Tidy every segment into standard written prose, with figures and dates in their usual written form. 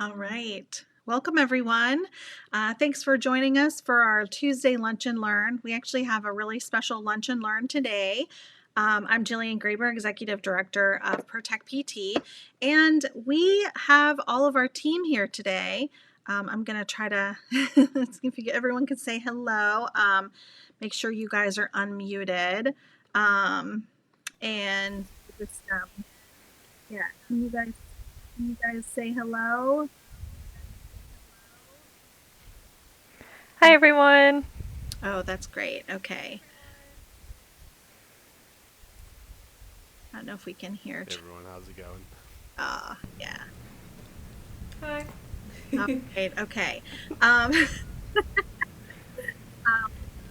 All right. Welcome, everyone. Thanks for joining us for our Tuesday Lunch and Learn. We actually have a really special Lunch and Learn today. I'm Jillian Graber, Executive Director of Protect PT, and we have all of our team here today. I'm going to try to, everyone can say hello. Make sure you guys are unmuted. And just, yeah, can you guys say hello? Hi, everyone. Oh, that's great. Okay. I don't know if we can hear. Hey everyone, how's it going? Yeah. Hi. All right. Okay. Um, all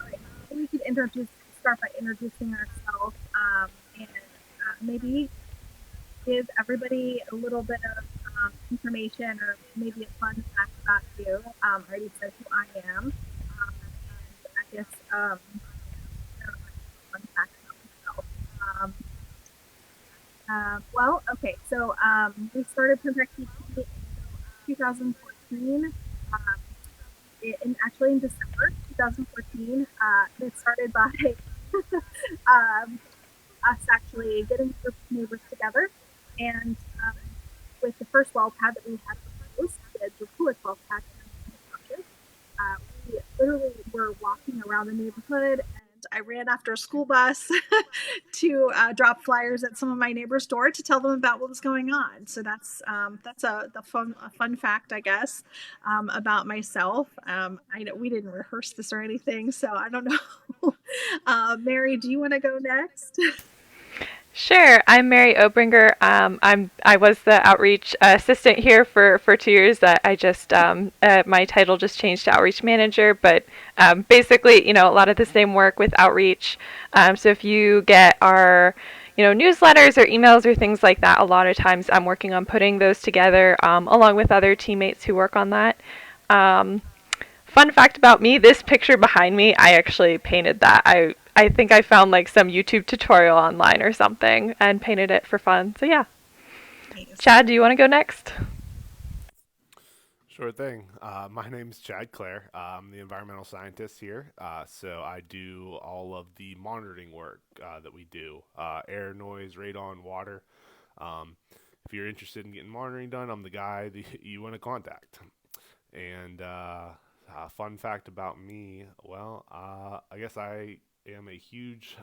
right. Maybe we could start by introducing ourselves, and maybe give everybody a little bit of information or maybe a fun fact about you. I already said who I am, and I guess I don't know if I have a fun fact about myself. Well, okay. So we started Protect PT in 2014. Um, actually in December 2014. It started by um, us actually getting a group of neighbors together, and with the first well pad that we had proposed, the Draculic well pad in the we literally were walking around the neighborhood, and I ran after a school bus to drop flyers at some of my neighbors' door to tell them about what was going on. So that's a fun fact, I guess, about myself. I know we didn't rehearse this or anything, so I don't know. Mary, do you want to go next? Sure, I'm Mary Obringer. I was the outreach assistant here for 2 years. I just my title just changed to outreach manager, but basically, a lot of the same work with outreach. So if you get our newsletters or emails or things like that, a lot of times I'm working on putting those together along with other teammates who work on that. Um, Fun fact about me, this picture behind me, I actually painted that. I think I found like some YouTube tutorial online or something and painted it for fun. So yeah. Nice. Chad, do you want to go next? Sure thing. My name's Chad Clare. I'm the environmental scientist here. So I do all of the monitoring work that we do air, noise, radon, water. Um, if you're interested in getting monitoring done, I'm the guy that you want to contact. And fun fact about me, well, I guess I am a huge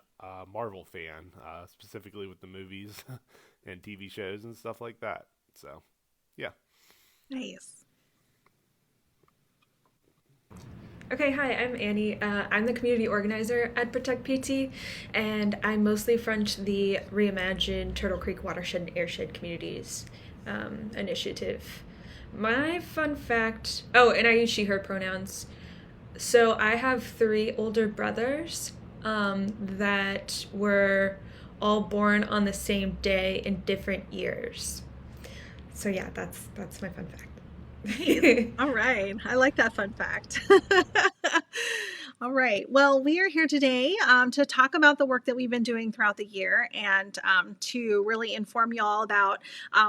Marvel fan, specifically with the movies and TV shows and stuff like that. So, yeah. Nice. Okay, hi, I'm Annie. I'm the community organizer at Protect PT, and I mostly front the Reimagined Turtle Creek Watershed and Airshed Communities initiative. My fun fact oh, and I use she, her pronouns. So I have three older brothers that were all born on the same day in different years. So yeah, that's my fun fact. Nice. All right. I like that fun fact. All right. Well, we are here today to talk about the work that we've been doing throughout the year and to really inform you all about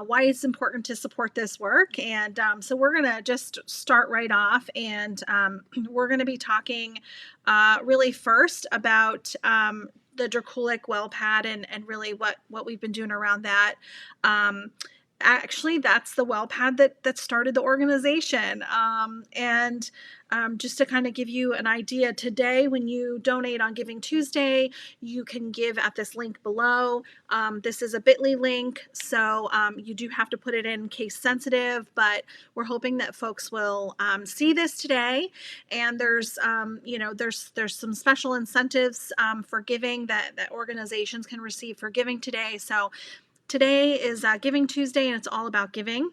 why it's important to support this work. And so we're going to just start right off and we're going to be talking really first about the Draculic well pad and really what we've been doing around that. Actually, that's the well pad that started the organization. And just to kind of give you an idea, today when you donate on Giving Tuesday, you can give at this link below. This is a Bitly link, so you do have to put it in case sensitive, but we're hoping that folks will see this today. And there's some special incentives for giving that organizations can receive for giving today. So today is Giving Tuesday, and it's all about giving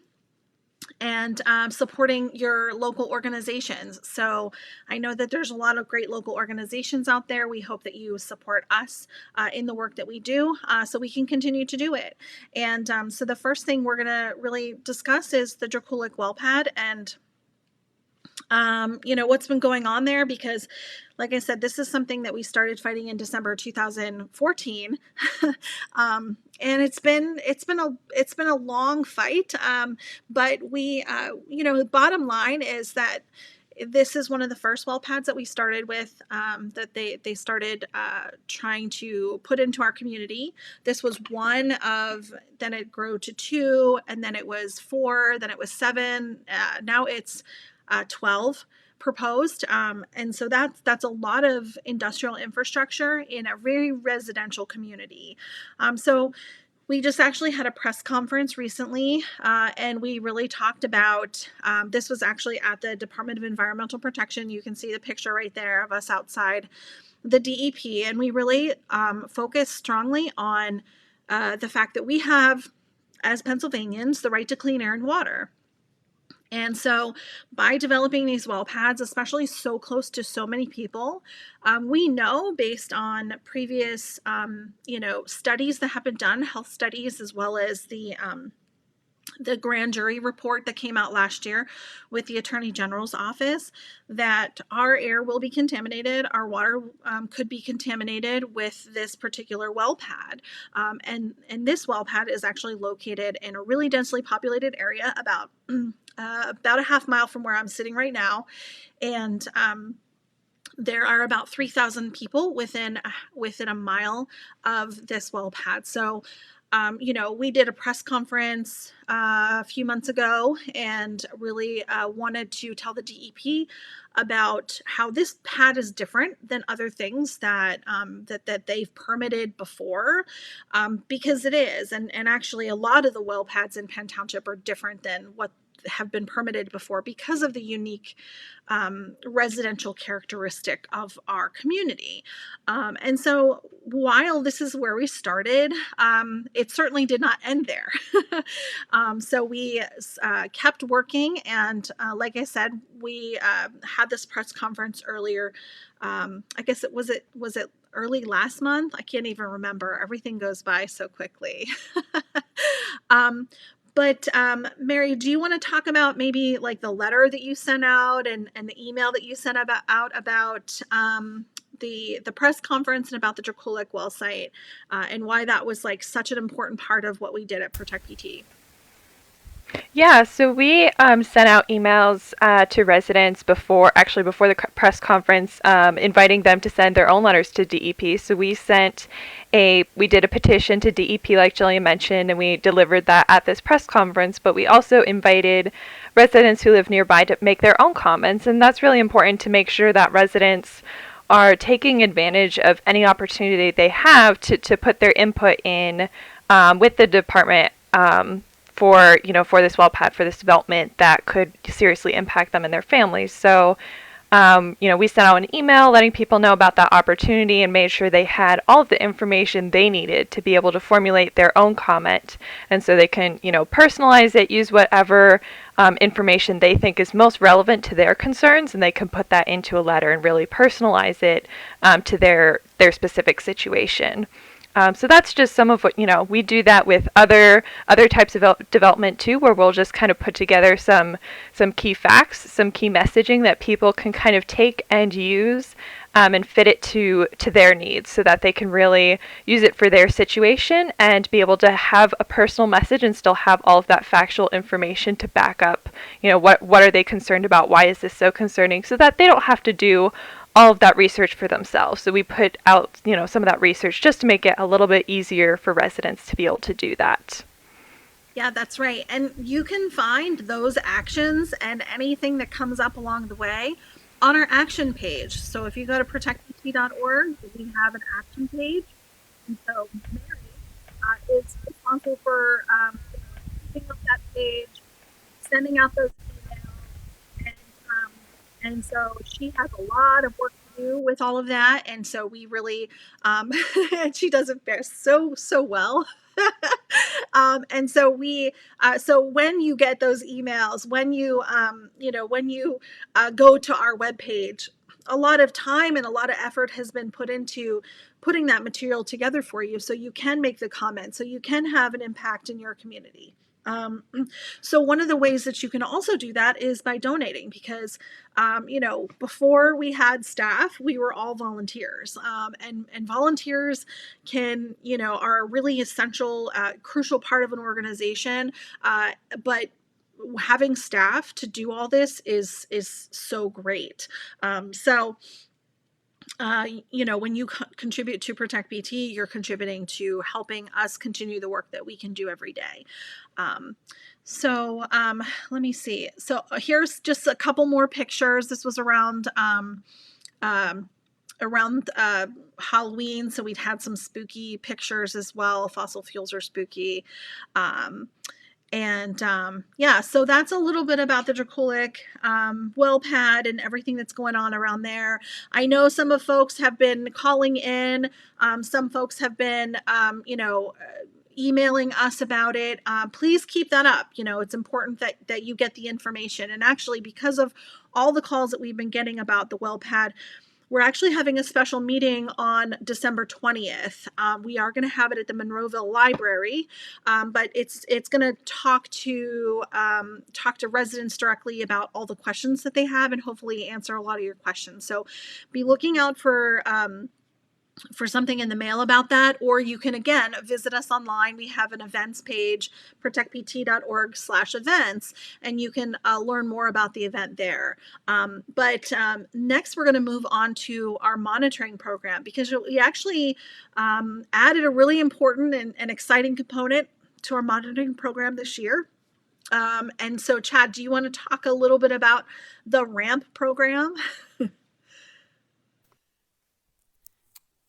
and supporting your local organizations. So I know that there's a lot of great local organizations out there. We hope that you support us in the work that we do so we can continue to do it. And so the first thing we're going to really discuss is the Draculic well pad. And what's been going on there, because like I said, this is something that we started fighting in December 2014. And it's been a long fight. But the bottom line is that this is one of the first well pads that we started with, that they started trying to put into our community. This was one of, then it grew to two, and then it was four, then it was seven. Now it's 12 proposed. And so that's a lot of industrial infrastructure in a very residential community. So we just actually had a press conference recently, and we really talked about, this was actually at the Department of Environmental Protection. You can see the picture right there of us outside the DEP, and we really focused strongly on the fact that we have, as Pennsylvanians, the right to clean air and water. And so by developing these well pads, especially so close to so many people, we know based on previous, studies that have been done, health studies, as well as the grand jury report that came out last year with the Attorney General's office, that our air will be contaminated, our water could be contaminated with this particular well pad. And this well pad is actually located in a really densely populated area, about a half mile from where I'm sitting right now. And there are about 3,000 people within a mile of this well pad. So we did a press conference a few months ago, and really wanted to tell the DEP about how this pad is different than other things that they've permitted before, because it is, and actually a lot of the well pads in Penn Township are different than what have been permitted before, because of the unique residential characteristic of our community. And so while this is where we started, it certainly did not end there. So we kept working, and like I said, we had this press conference earlier. I guess was it early last month? I can't even remember. Everything goes by so quickly. But Mary, do you want to talk about maybe like the letter that you sent out, and the email that you sent out about the press conference, and about the Draculic well site, and why that was like such an important part of what we did at Protect PT? Yeah, so we sent out emails to residents before the press conference, inviting them to send their own letters to DEP. So we did a petition to DEP, like Jillian mentioned, and we delivered that at this press conference. But we also invited residents who live nearby to make their own comments, and that's really important to make sure that residents are taking advantage of any opportunity they have to put their input in with the department. For this well pad, for this development that could seriously impact them and their families. So, we sent out an email letting people know about that opportunity, and made sure they had all of the information they needed to be able to formulate their own comment. And so they can, personalize it, use whatever information they think is most relevant to their concerns, and they can put that into a letter and really personalize it to their specific situation. So that's just some of what, we do that with other types of development too, where we'll just kind of put together some key facts, some key messaging that people can kind of take and use and fit it to their needs, so that they can really use it for their situation and be able to have a personal message and still have all of that factual information to back up, what are they concerned about? Why is this so concerning? So that they don't have to do all of that research for themselves. So we put out, some of that research just to make it a little bit easier for residents to be able to do that. Yeah, that's right. And you can find those actions and anything that comes up along the way on our action page. So if you go to protectpt.org, we have an action page. And so Mary is responsible for keeping up that page, sending out those emails, and so she has a lot of work to do with all of that. And so we really, she does it so well. And so so when you get those emails, when you go to our webpage, a lot of time and a lot of effort has been put into putting that material together for you, so you can make the comment, so you can have an impact in your community. Um, so one of the ways that you can also do that is by donating, because before we had staff, we were all volunteers, and volunteers are a really essential, crucial part of an organization. But having staff to do all this is so great. So when you contribute to Protect BT, you're contributing to helping us continue the work that we can do every day. Um, so let me see. So here's just a couple more pictures. This was um, around Halloween, so we'd had some spooky pictures as well. Fossil fuels are spooky. Um, and so that's a little bit about the Dracolic well pad and everything that's going on around there. I know some of folks have been calling in. Some folks have been, emailing us about it. Please keep that up. It's important that you get the information. And actually, because of all the calls that we've been getting about the well pad, we're actually having a special meeting on December 20th. We are going to have it at the Monroeville Library, but it's going to talk to residents directly about all the questions that they have, and hopefully answer a lot of your questions. So be looking out for something in the mail about that, or you can again visit us online. We have an events page, protectpt.org/events, and you can learn more about the event there. But next we're going to move on to our monitoring program, because we actually added a really important and exciting component to our monitoring program this year. And so Chad, do you want to talk a little bit about the RAMP program?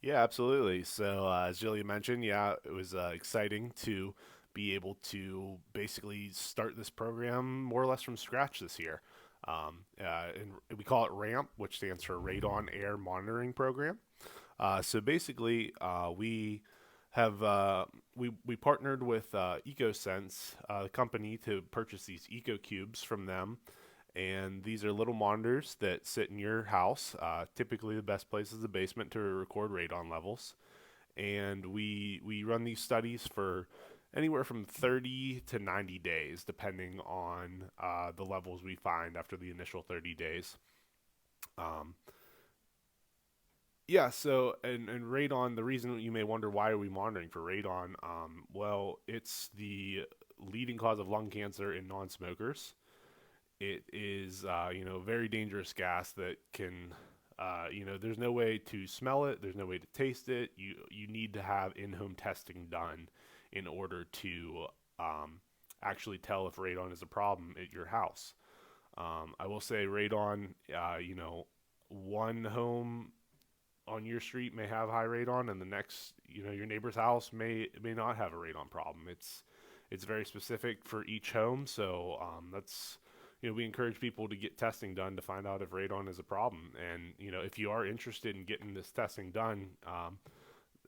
Yeah, absolutely. So, as Julia mentioned, yeah, it was exciting to be able to basically start this program more or less from scratch this year. And we call it RAMP, which stands for Radon Air Monitoring Program. So basically, we partnered with EcoSense, the company, to purchase these Eco Cubes from them, and these are little monitors that sit in your house. Typically, the best place is the basement to record radon levels. And we run these studies for anywhere from 30 to 90 days, depending on the levels we find after the initial 30 days. Um, yeah, so and radon, the reason you may wonder why are we monitoring for radon, well, it's the leading cause of lung cancer in non-smokers. It is, very dangerous gas that can, there's no way to smell it. There's no way to taste it. You need to have in-home testing done in order to actually tell if radon is a problem at your house. I will say radon, one home on your street may have high radon, and the next, your neighbor's house may not have a radon problem. It's very specific for each home, so that's we encourage people to get testing done to find out if radon is a problem. And if you are interested in getting this testing done,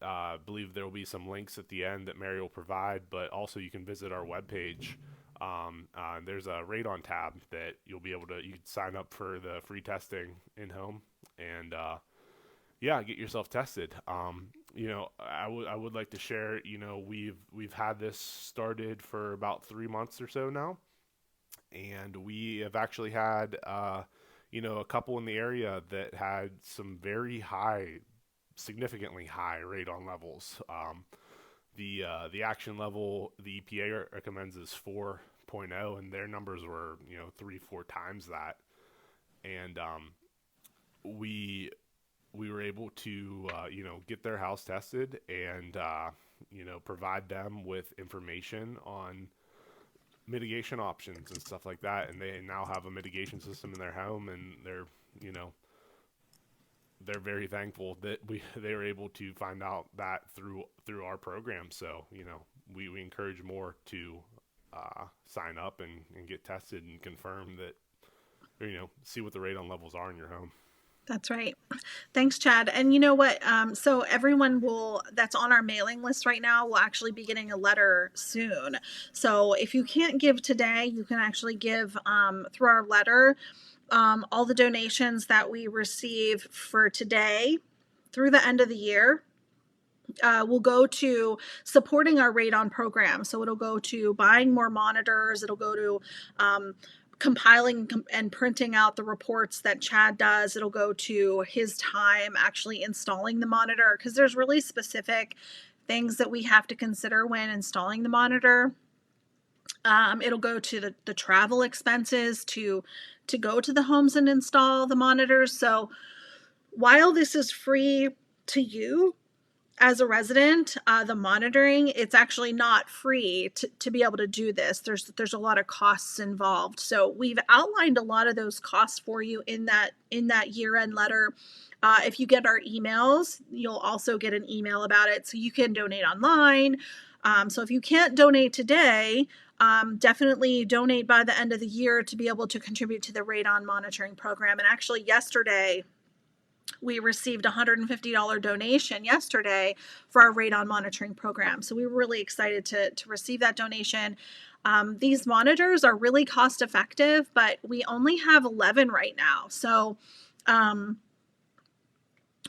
I believe there will be some links at the end that Mary will provide, but also you can visit our webpage. There's a radon tab that you can sign up for the free testing in home, and get yourself tested. I would like to share. We've had this started for about 3 months or so now, and we have actually had a couple in the area that had some very high, significantly high radon levels. The action level the EPA recommends is 4.0, and their numbers were 3-4 times that, and we were able to get their house tested and provide them with information on mitigation options and stuff like that, and they now have a mitigation system in their home, and they're very thankful that they were able to find out that through our program. So we encourage more to sign up and get tested and confirm that, see what the radon levels are in your home. That's right. Thanks, Chad. And you know what? So everyone that's on our mailing list right now will actually be getting a letter soon. So if you can't give today, you can actually give through our letter. All the donations that we receive for today through the end of the year, will go to supporting our radon program. So it'll go to buying more monitors. It'll go to compiling and printing out the reports that Chad does. It'll go to his time actually installing the monitor, because there's really specific things that we have to consider when installing the monitor. It'll go to the travel expenses to go to the homes and install the monitors. So while this is free to you as a resident, the monitoring, it's actually not free to be able to do this. There's a lot of costs involved. So we've outlined a lot of those costs for you in that year-end letter. If you get our emails, you'll also get an email about it. So you can donate online. So if you can't donate today, definitely donate by the end of the year to be able to contribute to the radon monitoring program. And actually yesterday, we received a $150 donation yesterday for our radon monitoring program. So we were really excited to receive that donation. These monitors are really cost effective, but we only have 11 right now. So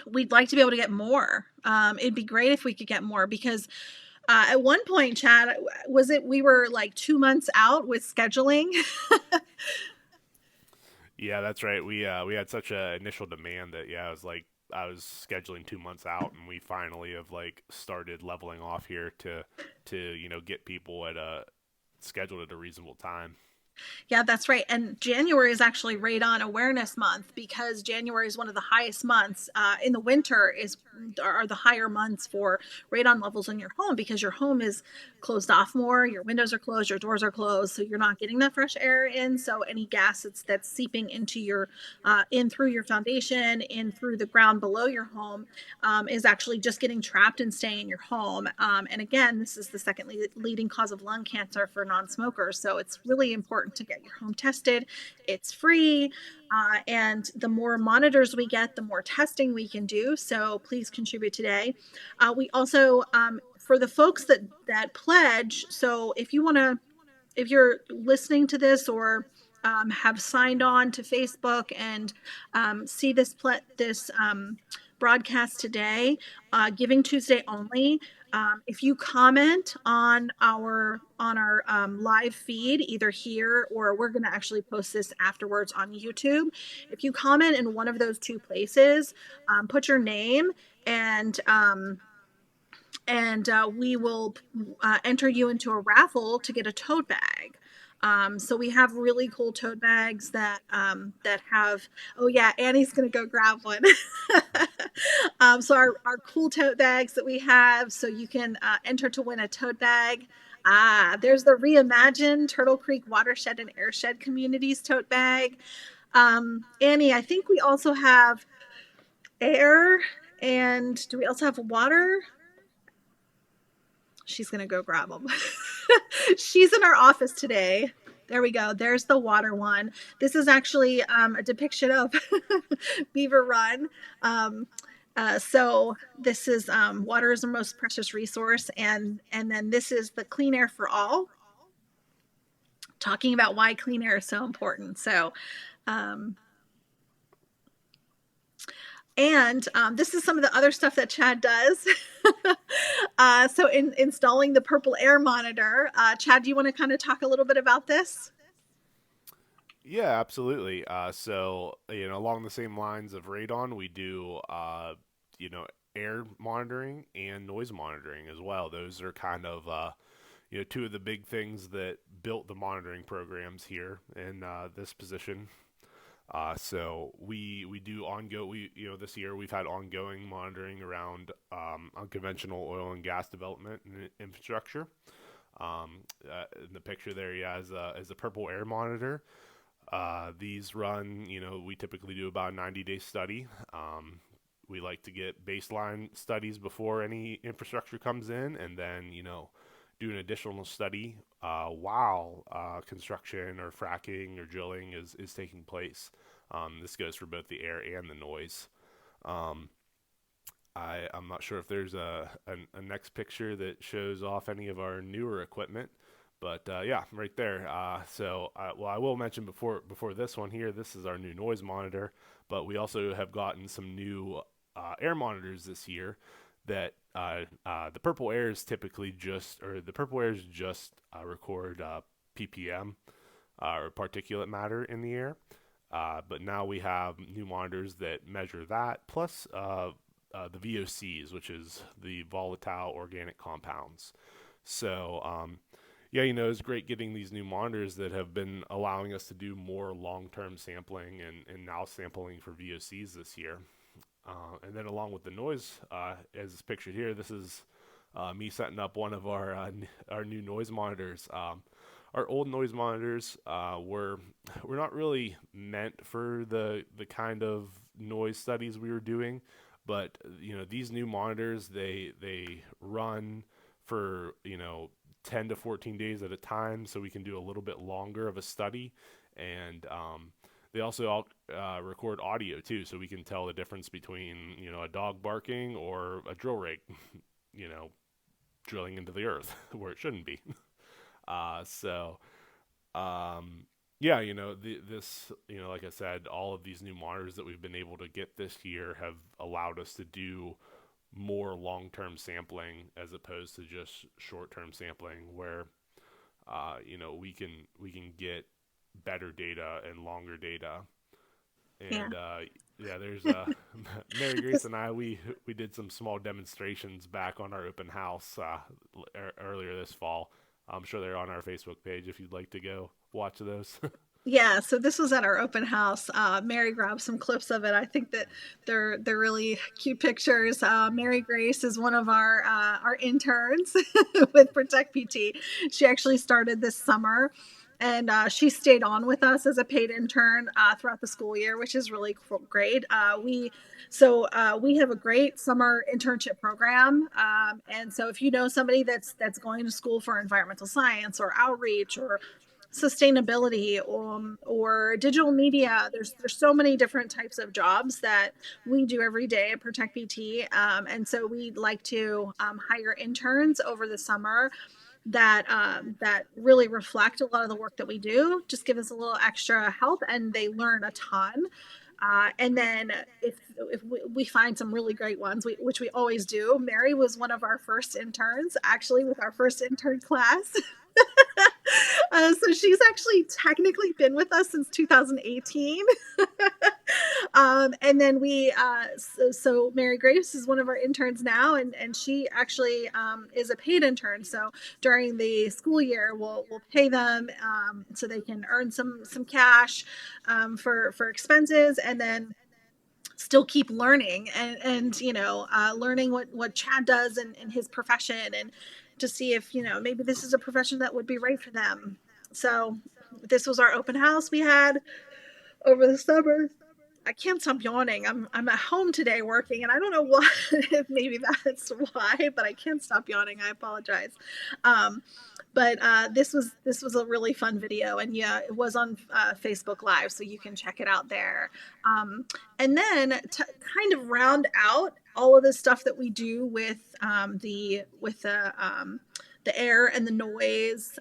we'd like to be able to get more. It'd be great if we could get more, because at one point, Chad, was it we were like 2 months out with scheduling? Yeah, that's right. We had such a initial demand that yeah, I was scheduling 2 months out, and we finally have like started leveling off here to get people at a scheduled at a reasonable time. Yeah, that's right. And January is actually Radon Awareness Month, because January is one of the highest months. In the winter are the higher months for radon levels in your home, because your home is closed off more. Your windows are closed, your doors are closed, so you're not getting that fresh air in. So any gas that's seeping into your in through your foundation, in through the ground below your home, is actually just getting trapped and staying in your home. And again, this is the second leading cause of lung cancer for non-smokers. So it's really important to get your home tested. It's free. And the more monitors we get, the more testing we can do. So please contribute today. We also, for the folks that pledge, so if you're listening to this, or have signed on to Facebook and see this broadcast today, Giving Tuesday only. If you comment on our live feed, either here, or we're going to actually post this afterwards on YouTube. If you comment in one of those two places, put your name, and we will enter you into a raffle to get a tote bag. So we have really cool tote bags that have. Oh yeah, Annie's gonna go grab one. So our cool tote bags that we have, so you can enter to win a tote bag. There's the Reimagined Turtle Creek Watershed and Airshed Communities tote bag. Annie, I think we also have air, and do we also have water? She's gonna go grab them. She's in our office today. There we go. There's the water one. This is actually a depiction of Beaver Run. So this is water is our most precious resource, and then this is the Clean Air for All, talking about why clean air is so important. So and this is some of the other stuff that Chad does. So in installing the purple air monitor, Chad, do you want to kind of talk a little bit about this? Yeah, absolutely. So along the same lines of radon, we do you know, air monitoring and noise monitoring as well. Those are kind of two of the big things that built the monitoring programs here in this position. So we do ongoing. This year we've had ongoing monitoring around unconventional oil and gas development and infrastructure. In the picture there, yeah, is a purple air monitor. These run, we typically do about a 90-day study. We like to get baseline studies before any infrastructure comes in, and then do an additional study while construction or fracking or drilling is taking place. This goes for both the air and the noise. I'm not sure if there's a next picture that shows off any of our newer equipment, but yeah, right there. I will mention before this one here, this is our new noise monitor, but we also have gotten some new air monitors this year that the purple airs typically just, or the purple airs just record ppm or particulate matter in the air. But now we have new monitors that measure that, plus the VOCs, which is the volatile organic compounds. So, yeah, it's great getting these new monitors that have been allowing us to do more long-term sampling and now sampling for VOCs this year. And then along with the noise, as is pictured here, this is me setting up one of our new noise monitors. Our old noise monitors were not really meant for the kind of noise studies we were doing, but these new monitors, they run for 10 to 14 days at a time, so we can do a little bit longer of a study. And they also record audio too, so we can tell the difference between a dog barking or a drill rig drilling into the earth where it shouldn't be. So yeah, this, like I said, all of these new monitors that we've been able to get this year have allowed us to do more long-term sampling as opposed to just short-term sampling, where we can get better data and longer data. Yeah. And yeah, there's Mary Grace and I, we did some small demonstrations back on our open house earlier this fall. I'm sure they're on our Facebook page if you'd like to go watch those. Yeah, so this was at our open house. Mary grabbed some clips of it. I think that they're really cute pictures. Mary Grace is one of our interns with Protect PT. She actually started this summer, and she stayed on with us as a paid intern throughout the school year, which is really great. We have a great summer internship program, and so if you know somebody that's going to school for environmental science or outreach or sustainability or digital media, there's so many different types of jobs that we do every day at Protect PT, and so we like to hire interns over the summer that really reflect a lot of the work that we do, just give us a little extra help, and they learn a ton. And then if we find some really great ones, which we always do. Mary was one of our first interns, actually, with our first intern class. So she's actually technically been with us since 2018. And then so Mary Grace is one of our interns now, and she actually is a paid intern. So during the school year, we'll pay them so they can earn some cash for expenses, and then still keep learning and learning what Chad does in his profession, and to see if maybe this is a profession that would be right for them. So this was our open house we had over the summer. I can't stop yawning. I'm at home today working, and I don't know why. Maybe that's why, but I can't stop yawning. I apologize. But this was a really fun video, and yeah, it was on Facebook Live, so you can check it out there. And then to kind of round out all of the stuff that we do with the air and the noise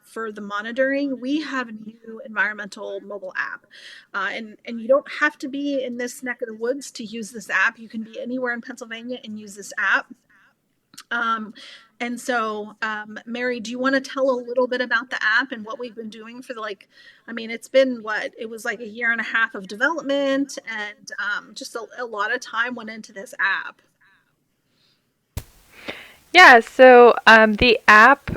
for the monitoring, we have a new environmental mobile app. And you don't have to be in this neck of the woods to use this app. You can be anywhere in Pennsylvania and use this app. And so, Mary, do you want to tell a little bit about the app and what we've been doing for it's been it was like a year and a half of development, and just a lot of time went into this app. Yeah, so the app,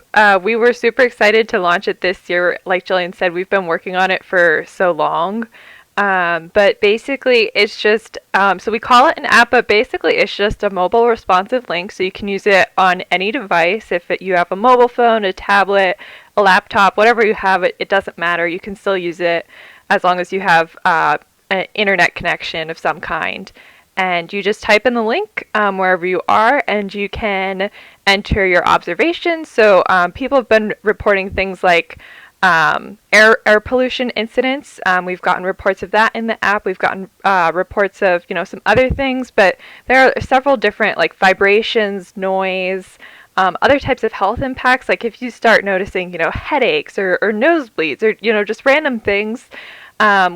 we were super excited to launch it this year. Like Jillian said, we've been working on it for so long. But basically, it's just, so we call it an app, but basically it's just a mobile responsive link. So you can use it on any device. If you have a mobile phone, a tablet, a laptop, whatever you have, it doesn't matter. You can still use it as long as you have an internet connection of some kind. And you just type in the link wherever you are, and you can enter your observations. So people have been reporting things like air pollution incidents. We've gotten reports of that in the app. We've gotten reports of some other things, but there are several different vibrations, noise, other types of health impacts. Like if you start noticing headaches or nosebleeds or just random things.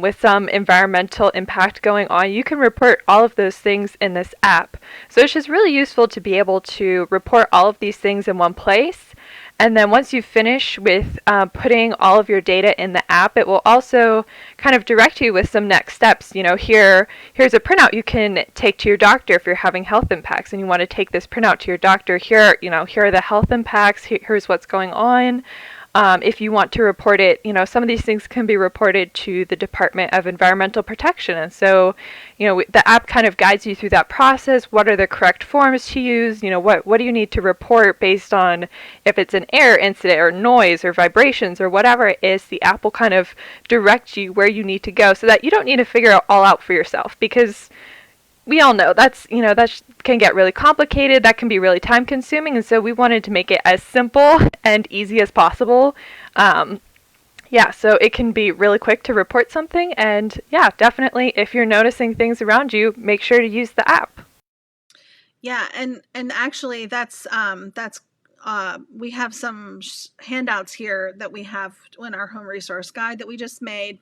with some environmental impact going on, you can report all of those things in this app. So it's just really useful to be able to report all of these things in one place. And then once you finish with putting all of your data in the app, it will also kind of direct you with some next steps. Here's a printout you can take to your doctor if you're having health impacts and you want to take this printout to your doctor. Here are the health impacts. Here's what's going on. If you want to report it, some of these things can be reported to the Department of Environmental Protection. And so, the app kind of guides you through that process. What are the correct forms to use? What do you need to report based on if it's an air incident or noise or vibrations or whatever it is. The app will kind of direct you where you need to go so that you don't need to figure it all out for yourself, because we all know that can get really complicated. That can be really time consuming. And so we wanted to make it as simple and easy as possible. So it can be really quick to report something. And yeah, definitely if you're noticing things around you, make sure to use the app. Yeah, and actually we have some handouts here that we have in our home resource guide that we just made,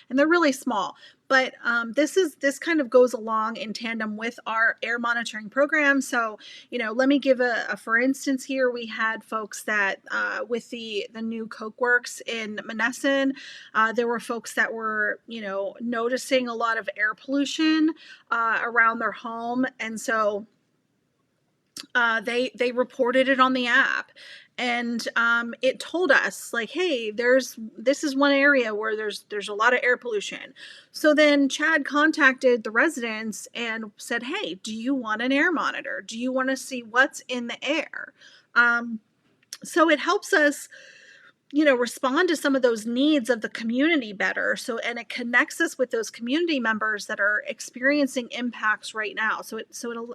and they're really small. But this kind of goes along in tandem with our air monitoring program. So, let me give a for instance here. We had folks that with the new Coke Works in Monessen, there were folks that were, noticing a lot of air pollution around their home. And so they reported it on the app, and it told us like, hey, this is one area where there's a lot of air pollution. So then Chad contacted the residents and said, hey, do you want an air monitor? Do you want to see what's in the air? So it helps us respond to some of those needs of the community better. And it connects us with those community members that are experiencing impacts right now. So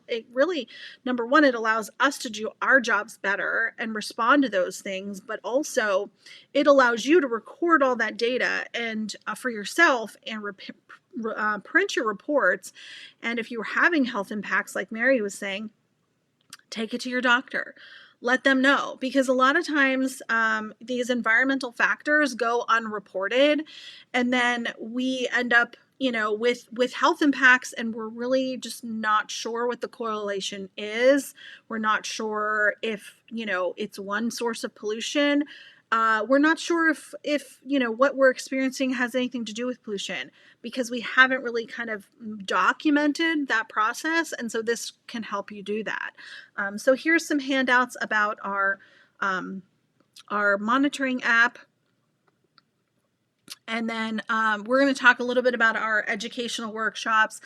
it really, number one, it allows us to do our jobs better and respond to those things, but also it allows you to record all that data and for yourself and print your reports. And if you're having health impacts, like Mary was saying, take it to your doctor. Let them know, because a lot of times these environmental factors go unreported, and then we end up, with health impacts, and we're really just not sure what the correlation is. We're not sure if, it's one source of pollution. We're not sure if what we're experiencing has anything to do with pollution, because we haven't really kind of documented that process. And so this can help you do that. So here's some handouts about our monitoring app. And then we're going to talk a little bit about our educational workshops.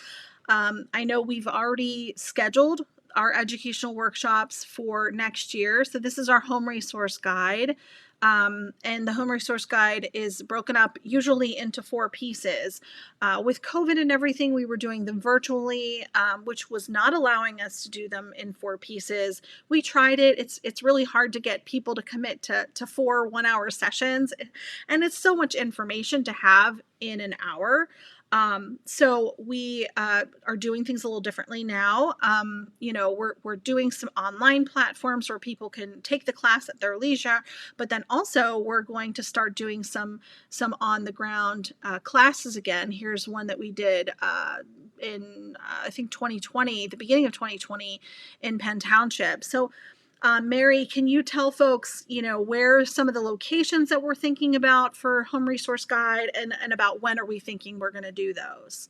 I know we've already scheduled our educational workshops for next year. So this is our home resource guide. And the home resource guide is broken up usually into 4 pieces. With COVID and everything, we were doing them virtually, which was not allowing us to do them in 4 pieces. We tried it. It's really hard to get people to commit to 4 one-hour sessions, and it's so much information to have in an hour. So we are doing things a little differently now. We're doing some online platforms where people can take the class at their leisure, but then also we're going to start doing some on the ground classes again. Here's one that we did in I think 2020, the beginning of 2020 in Penn Township. So Mary, can you tell folks, where some of the locations that we're thinking about for Home Resource Guide, and about when are we thinking we're going to do those?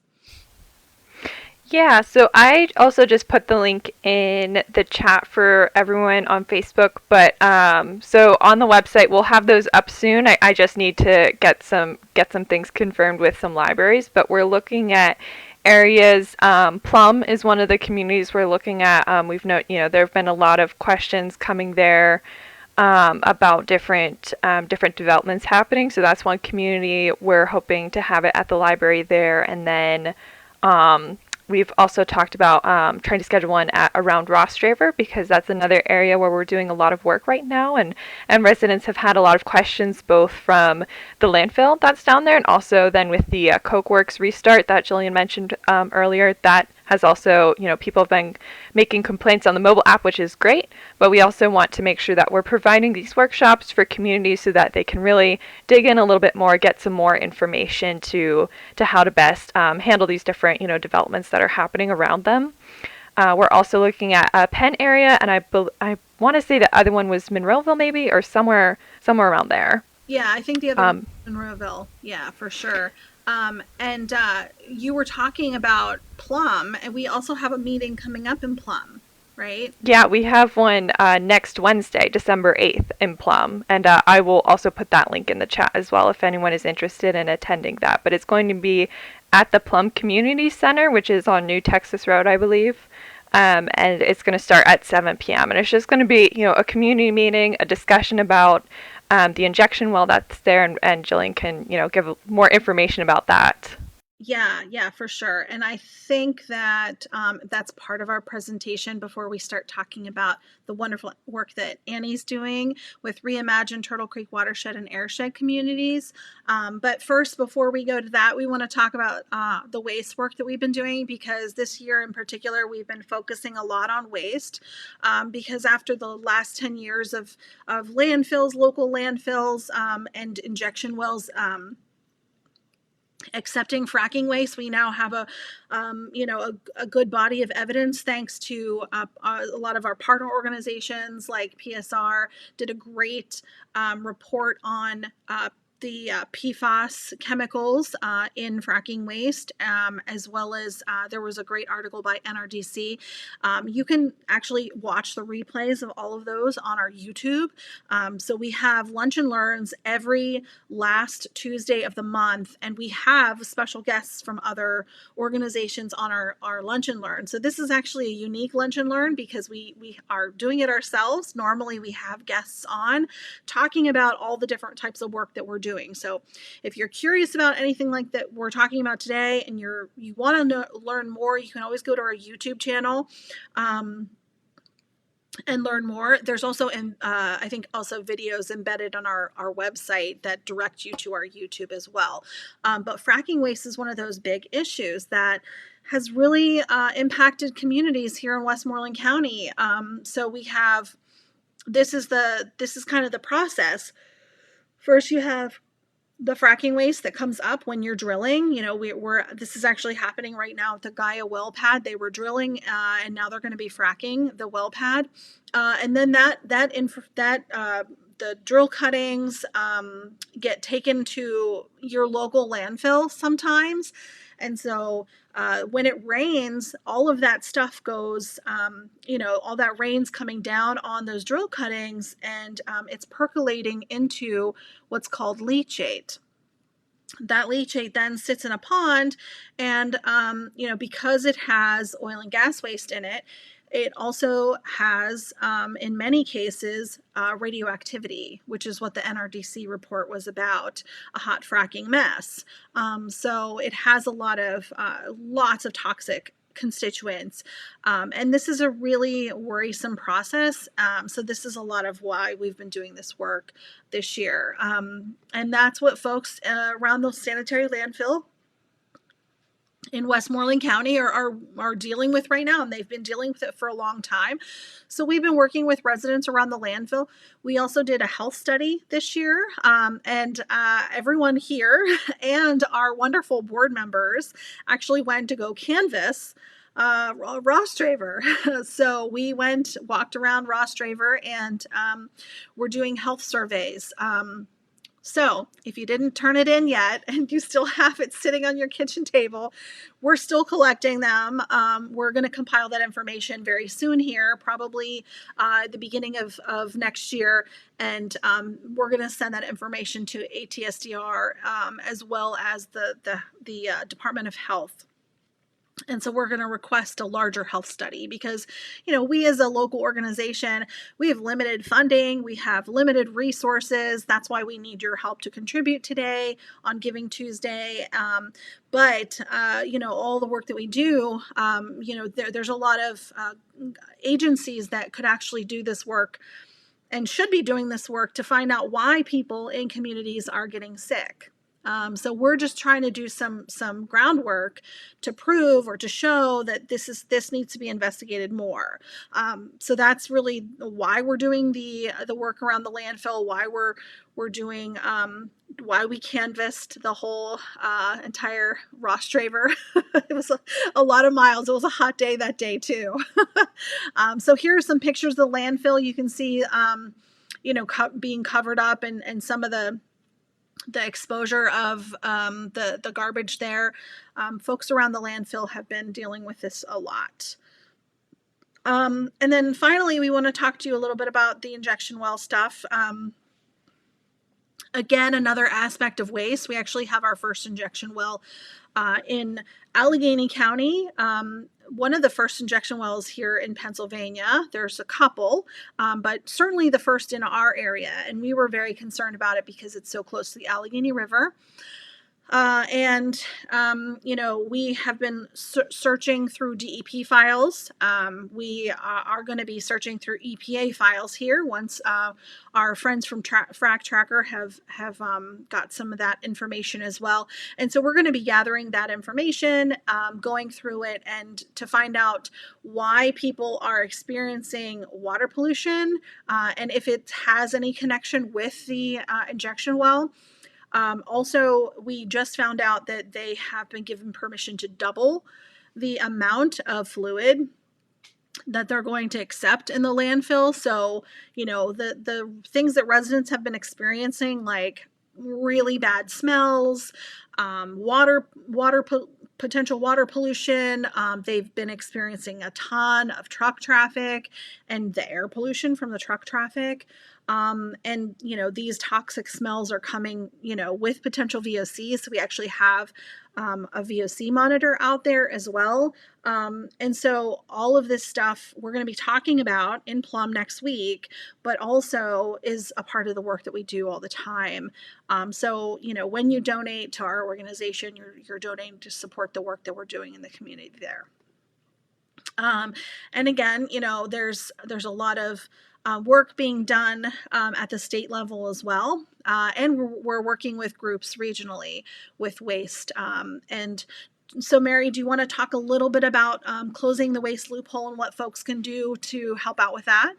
Yeah, so I also just put the link in the chat for everyone on Facebook, but so on the website, we'll have those up soon. I just need to get some things confirmed with some libraries, but we're looking at areas. Plum is one of the communities we're looking at. We've there have been a lot of questions coming there about different developments happening. So that's one community. We're hoping to have it at the library there, and then we've also talked about trying to schedule one around Rostraver, because that's another area where we're doing a lot of work right now, and residents have had a lot of questions both from the landfill that's down there, and also then with the Coke Works restart that Jillian mentioned earlier. That has also, people have been making complaints on the mobile app, which is great, but we also want to make sure that we're providing these workshops for communities so that they can really dig in a little bit more, get some more information to how to best handle these different, developments that are happening around them. We're also looking at a Penn area, and I want to say the other one was Monroeville maybe, or somewhere around there. Yeah, I think the other one was Monroeville. Yeah, for sure. And you were talking about Plum, and we also have a meeting coming up in Plum, right? Yeah, we have one next Wednesday, December 8th in Plum, and I will also put that link in the chat as well if anyone is interested in attending that. But it's going to be at the Plum Community Center, which is on New Texas Road, I believe. And it's going to start at 7 p.m. And it's just going to be, a community meeting, a discussion about the injection well that's there, and Jillian can, give more information about that. Yeah, for sure. And I think that that's part of our presentation before we start talking about the wonderful work that Annie's doing with Reimagined Turtle Creek Watershed and Airshed communities. But first, before we go to that, we want to talk about the waste work that we've been doing, because this year in particular, we've been focusing a lot on waste, because after the last 10 years of landfills, local landfills, and injection wells, accepting fracking waste, we now have a good body of evidence, thanks to a lot of our partner organizations like PSR did a great report on the PFAS chemicals in fracking waste, as well as there was a great article by NRDC. You can actually watch the replays of all of those on our YouTube. So we have lunch and learns every last Tuesday of the month, and we have special guests from other organizations on our lunch and learn. So this is actually a unique lunch and learn because we are doing it ourselves. Normally we have guests on talking about all the different types of work that we're doing. So if you're curious about anything like that we're talking about today, and you want to learn more, you can always go to our YouTube channel and learn more. There's also, I think, also videos embedded on our website that direct you to our YouTube as well. But fracking waste is one of those big issues that has really impacted communities here in Westmoreland County. So we have, this is kind of the process. First, you have the fracking waste that comes up when you're drilling. This is actually happening right now at the Gaia well pad. They were drilling, and now they're going to be fracking the well pad, and then the drill cuttings get taken to your local landfill sometimes. And so when it rains, all of that stuff goes, all that rain's coming down on those drill cuttings, and it's percolating into what's called leachate. That leachate then sits in a pond, and because it has oil and gas waste in it, it also has, in many cases, radioactivity, which is what the NRDC report was about, a hot fracking mess. So it has lots of toxic constituents, and this is a really worrisome process. So this is a lot of why we've been doing this work this year, and that's what folks around the sanitary landfill in Westmoreland County are dealing with right now, and they've been dealing with it for a long time. So we've been working with residents around the landfill. We also did a health study this year, and everyone here and our wonderful board members actually went to go canvass Ross Draver. So we walked around Ross Draver, and we're doing health surveys. So if you didn't turn it in yet and you still have it sitting on your kitchen table, we're still collecting them. We're going to compile that information very soon here, probably the beginning of next year. And we're going to send that information to ATSDR, as well as the Department of Health. And so we're going to request a larger health study because, we as a local organization, we have limited funding, we have limited resources. That's why we need your help to contribute today on Giving Tuesday. But all the work that we do, there's a lot of agencies that could actually do this work and should be doing this work to find out why people in communities are getting sick. So we're just trying to do some groundwork to prove or to show that this needs to be investigated more. So that's really why we're doing the work around the landfill. Why we're doing why we canvassed the whole entire Ross Draver. It was a lot of miles. It was a hot day that day too. So here are some pictures of the landfill. You can see being covered up and some of the exposure of the garbage there. Folks around the landfill have been dealing with this a lot. And then finally, we want to talk to you a little bit about the injection well stuff. Again, another aspect of waste. We actually have our first injection well in Allegheny County. One of the first injection wells here in Pennsylvania. There's a couple, but certainly the first in our area. And we were very concerned about it because it's so close to the Allegheny River. We have been searching through DEP files. We are going to be searching through EPA files here once our friends from Frac Tracker have got some of that information as well. And so we're going to be gathering that information, going through it, and to find out why people are experiencing water pollution and if it has any connection with the injection well. Also, we just found out that they have been given permission to double the amount of fluid that they're going to accept in the landfill. So, the things that residents have been experiencing, like really bad smells, potential water pollution. They've been experiencing a ton of truck traffic and the air pollution from the truck traffic. These toxic smells are coming, with potential VOCs. So we actually have a VOC monitor out there as well. And so all of this stuff we're going to be talking about in Plum next week, but also is a part of the work that we do all the time. So when you donate to our organization, you're donating to support the work that we're doing in the community there. And again, there's a lot of work being done at the state level as well. And we're working with groups regionally with waste. And so, Mary, do you want to talk a little bit about closing the waste loophole and what folks can do to help out with that?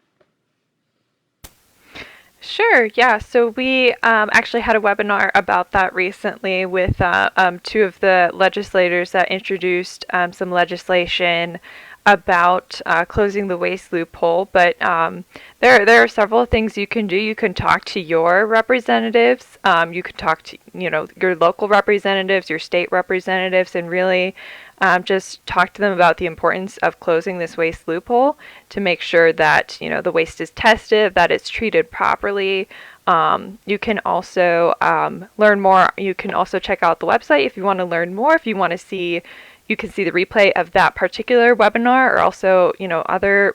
Sure, yeah. So we actually had a webinar about that recently with two of the legislators that introduced some legislation about closing the waste loophole. But there are several things you can do. You can talk to your representatives. You can talk to your local representatives, your state representatives, and really just talk to them about the importance of closing this waste loophole to make sure that the waste is tested, that it's treated properly. You can also learn more. You can also check out the website if you want to learn more. If you want to see, you can see the replay of that particular webinar, or also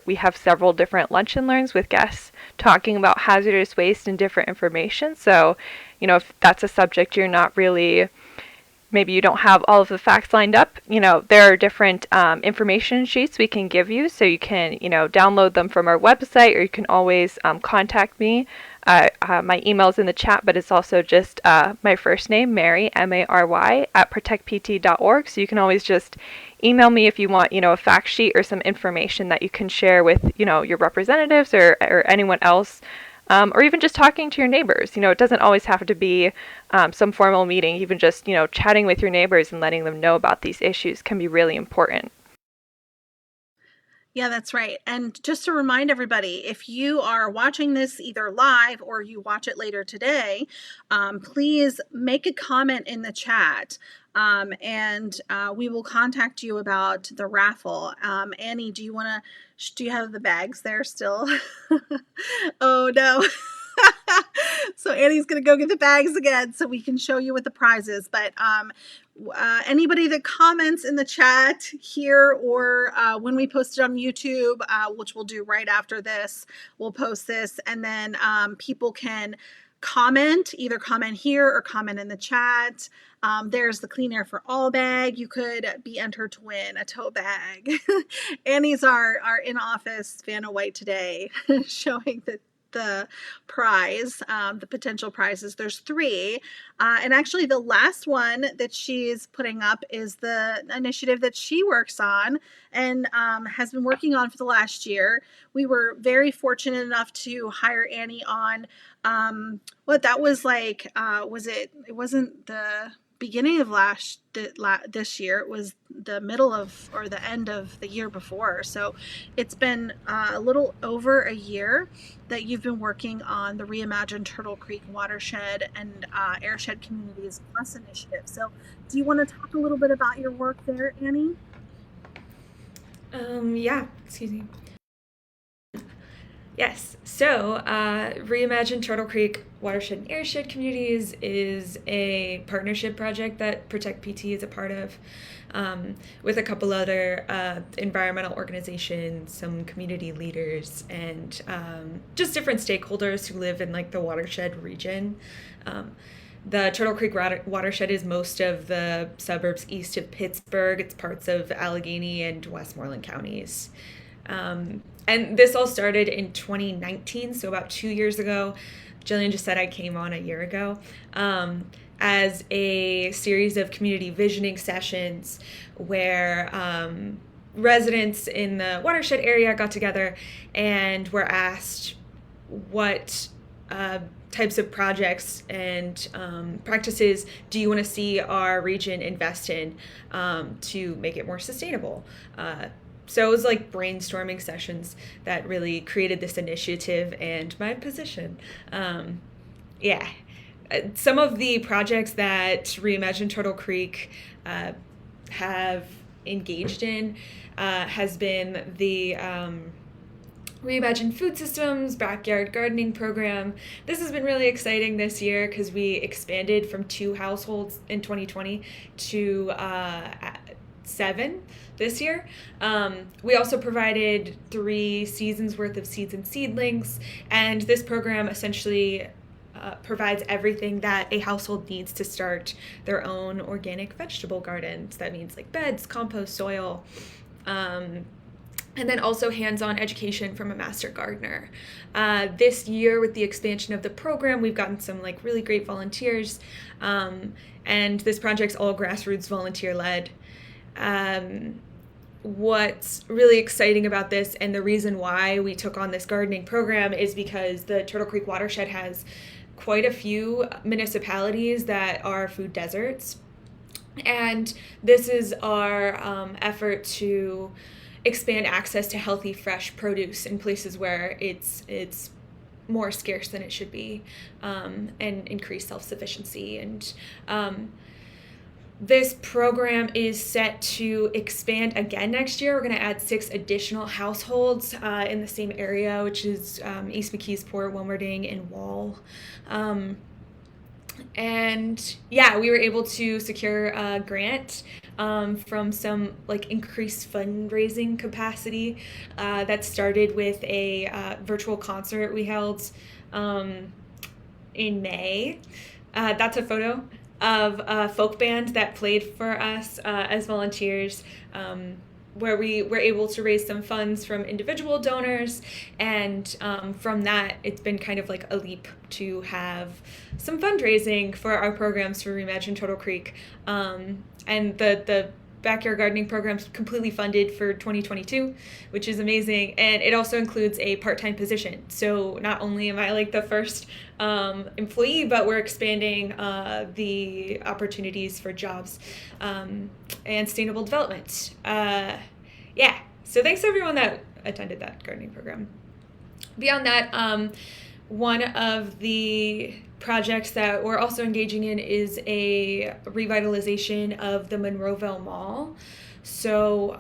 we have several different lunch and learns with guests talking about hazardous waste and different information. So if that's a subject you're not really, maybe you don't have all of the facts lined up, there are different information sheets we can give you, so you can download them from our website, or you can always contact me. My email's in the chat, but it's also just my first name, Mary, Mary, @protectpt.org. So you can always just email me if you want, a fact sheet or some information that you can share with, your representatives or anyone else. Or even just talking to your neighbors. It doesn't always have to be some formal meeting. Even just, chatting with your neighbors and letting them know about these issues can be really important. Yeah, that's right. And just to remind everybody, if you are watching this either live or you watch it later today, please make a comment in the chat. And we will contact you about the raffle. Annie, do you have the bags there still? Oh no. So Annie's going to go get the bags again so we can show you what the prize is. But anybody that comments in the chat here, or when we post it on YouTube, which we'll do right after this, we'll post this, and then people can either comment here or comment in the chat. There's the Clean Air for All bag. You could be entered to win a tote bag. Annie's our in-office Vanna White today, showing that the prize, the potential prizes. There's three. And actually, the last one that she's putting up is the initiative that she works on and has been working on for the last year. We were very fortunate enough to hire Annie on what that was like. It wasn't the beginning of this year. It was the middle of or the end of the year before. So it's been a little over a year that you've been working on the Reimagined Turtle Creek Watershed and Airshed Communities Plus initiative. So do you want to talk a little bit about your work there, Annie? Yeah, excuse me. Yes, so Reimagined Turtle Creek Watershed and Airshed Communities is a partnership project that Protect PT is a part of with a couple other environmental organizations, some community leaders, and just different stakeholders who live in like the watershed region. The Turtle Creek watershed is most of the suburbs east of Pittsburgh. It's parts of Allegheny and Westmoreland counties. And this all started in 2019, so about 2 years ago. Jillian just said I came on a year ago, as a series of community visioning sessions where residents in the watershed area got together and were asked what types of projects and practices do you want to see our region invest in to make it more sustainable. So it was like brainstorming sessions that really created this initiative and my position. Some of the projects that Reimagined Turtle Creek have engaged in has been the Reimagined Food Systems Backyard Gardening Program. This has been really exciting this year because we expanded from 2 households in 2020 to 7 this year. We also provided 3 seasons worth of seeds and seedlings, and this program essentially provides everything that a household needs to start their own organic vegetable gardens. That means like beds, compost, soil, and then also hands-on education from a master gardener. This year, with the expansion of the program, we've gotten some like really great volunteers, and this project's all grassroots volunteer-led. What's really exciting about this and the reason why we took on this gardening program is because the Turtle Creek watershed has quite a few municipalities that are food deserts. And this is our effort to expand access to healthy, fresh produce in places where it's more scarce than it should be, and increase self-sufficiency. And this program is set to expand again next year. We're going to add 6 additional households in the same area, which is East McKeesport, Wilmerding, and Wall. And yeah, we were able to secure a grant from some like increased fundraising capacity that started with a virtual concert we held in May. That's a photo of a folk band that played for us as volunteers, where we were able to raise some funds from individual donors, and from that it's been kind of like a leap to have some fundraising for our programs for Reimagine Turtle Creek, and the backyard gardening program's completely funded for 2022, which is amazing. And it also includes a part-time position. So not only am I like the first employee, but we're expanding the opportunities for jobs and sustainable development. So thanks to everyone that attended that gardening program. Beyond that, one of the projects that we're also engaging in is a revitalization of the Monroe Mall. So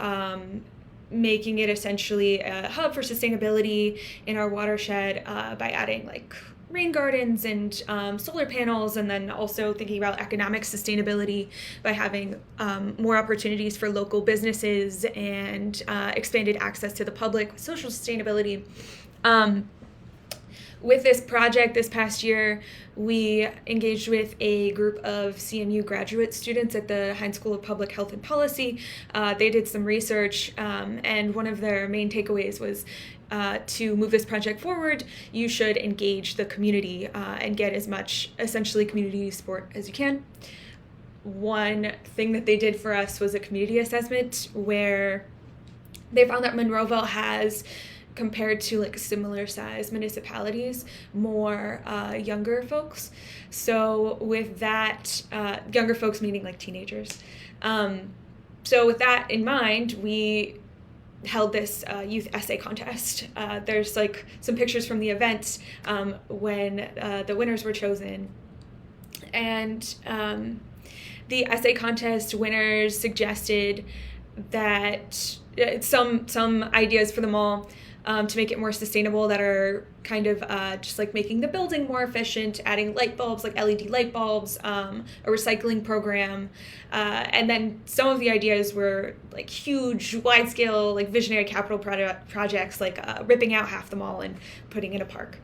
making it essentially a hub for sustainability in our watershed by adding like rain gardens and solar panels, and then also thinking about economic sustainability by having more opportunities for local businesses and expanded access to the public with social sustainability. With this project this past year, we engaged with a group of CMU graduate students at the Heinz School of Public Health and Policy. They did some research, and one of their main takeaways was to move this project forward, you should engage the community and get as much essentially community support as you can. One thing that they did for us was a community assessment where they found that Monroeville has, compared to like similar size municipalities, more younger folks. So with that, younger folks meaning like teenagers. So with that in mind, we held this youth essay contest. There's like some pictures from the event when the winners were chosen. And the essay contest winners suggested that some ideas for the mall to make it more sustainable that are kind of just like making the building more efficient, adding light bulbs, like LED light bulbs, a recycling program. And then some of the ideas were like huge, wide-scale, like visionary capital projects, like ripping out half the mall and putting in a park.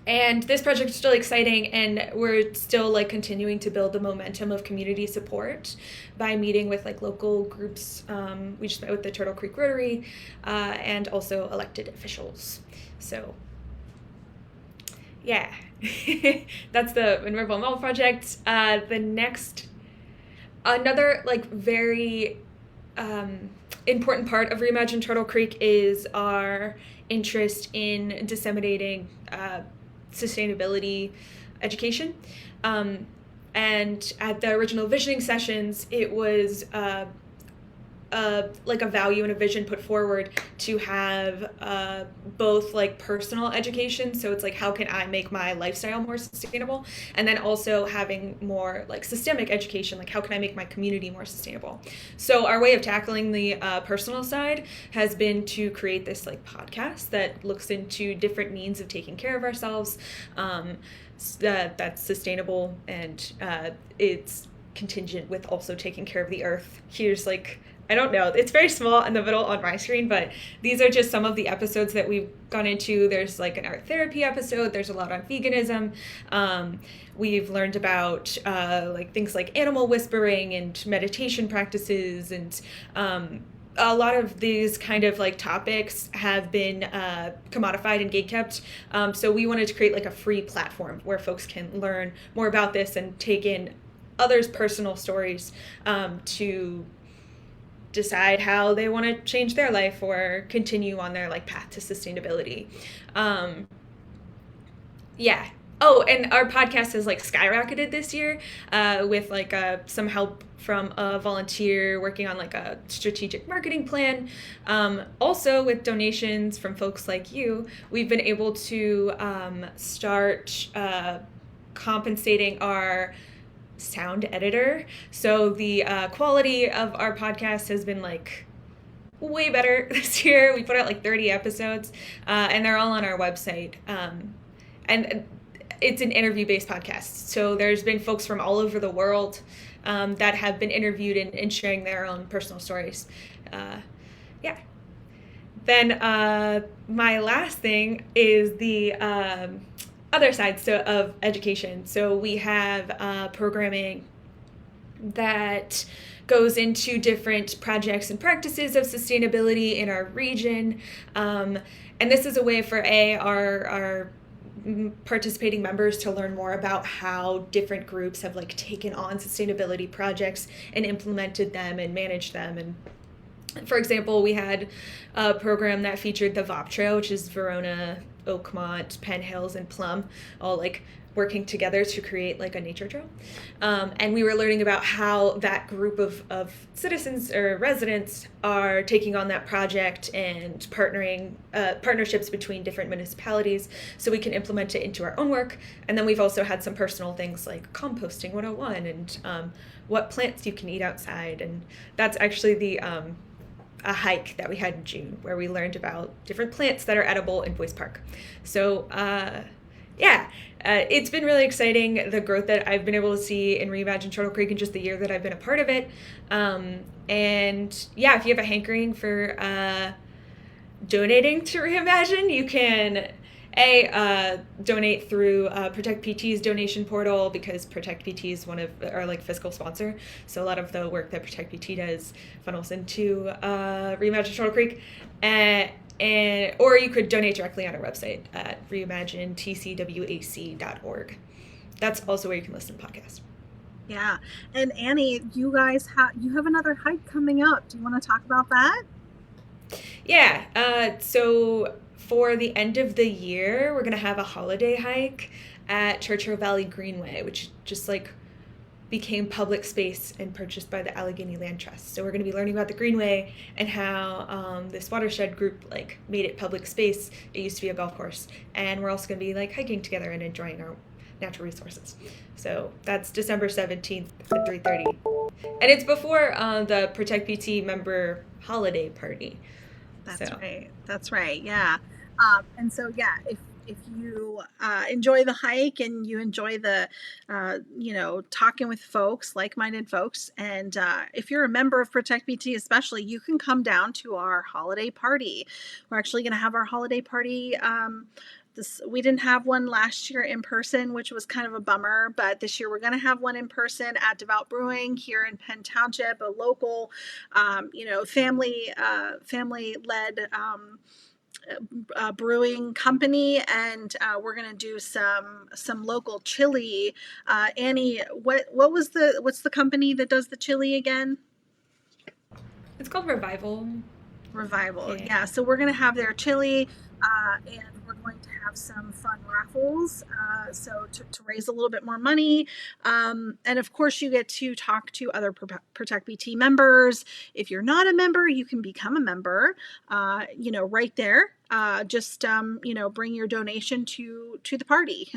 And this project is still exciting, and we're still like continuing to build the momentum of community support by meeting with like local groups. We just met with the Turtle Creek Rotary and also elected officials. So yeah, that's the Monroe Mall project. The next, another like very important part of Reimagined Turtle Creek is our interest in disseminating sustainability education. And at the original visioning sessions, it was like a value and a vision put forward to have both like personal education, so it's like how can I make my lifestyle more sustainable, and then also having more like systemic education, like how can I make my community more sustainable. So our way of tackling the personal side has been to create this like podcast that looks into different means of taking care of ourselves that's sustainable, and it's contingent with also taking care of the earth. Here's like, I don't know, it's very small in the middle on my screen, but these are just some of the episodes that we've gone into. There's like an art therapy episode, there's a lot on veganism. We've learned about like things like animal whispering and meditation practices, and a lot of these kind of like topics have been commodified and gatekept. So we wanted to create like a free platform where folks can learn more about this and take in others' personal stories to decide how they want to change their life or continue on their like path to sustainability. Yeah. Oh, and our podcast has like skyrocketed this year with like some help from a volunteer working on like a strategic marketing plan. Also with donations from folks like you, we've been able to start compensating our sound editor. So the quality of our podcast has been like way better this year. We put out like 30 episodes and they're all on our website. And it's an interview-based podcast. So there's been folks from all over the world that have been interviewed and sharing their own personal stories. Yeah. Then my last thing is the other sides of education. So we have programming that goes into different projects and practices of sustainability in our region. And this is a way for our participating members to learn more about how different groups have like taken on sustainability projects and implemented them and managed them. And for example, we had a program that featured the VOP Trail, which is Verona, Oakmont, Penn Hills, and Plum, all like working together to create like a nature trail. And we were learning about how that group of citizens or residents are taking on that project and partnerships between different municipalities so we can implement it into our own work. And then we've also had some personal things like composting 101 and what plants you can eat outside. And that's actually a hike that we had in June where we learned about different plants that are edible in Boyce Park. So it's been really exciting, the growth that I've been able to see in Reimagined Turtle Creek in just the year that I've been a part of it. And yeah, if you have a hankering for donating to Reimagine, you can donate through Protect PT's donation portal, because Protect PT is one of our like fiscal sponsor. So a lot of the work that Protect PT does funnels into Reimagined Turtle Creek. and or you could donate directly on our website at reimaginedtcwac.org. That's also where you can listen to podcasts. Yeah. And Annie, you have another hike coming up. Do you want to talk about that? Yeah. So for the end of the year, we're gonna have a holiday hike at Churchill Valley Greenway, which just like became public space and purchased by the Allegheny Land Trust. So we're going to be learning about the Greenway and how this watershed group like made it public space. It used to be a golf course, and we're also going to be like hiking together and enjoying our natural resources. So that's December 17th at 3:30, and it's before the Protect PT member holiday party. That's So right. That's right. Yeah. And so, yeah, if you enjoy the hike and you enjoy the, talking with folks, like-minded folks, and if you're a member of Protect BT, especially, you can come down to our holiday party. We're actually going to have our holiday party. We didn't have one last year in person, which was kind of a bummer, but this year we're going to have one in person at Devout Brewing here in Penn Township, a local, family led brewing company, and we're going to do some local chili. Annie, what's the company that does the chili again? it's called Revival. Revival. Yeah. Yeah, so we're going to have their chili, and we're going to have some fun raffles, so to raise a little bit more money. And of course, you get to talk to other Protect BT members. If you're not a member, you can become a member, right there. Just bring your donation to the party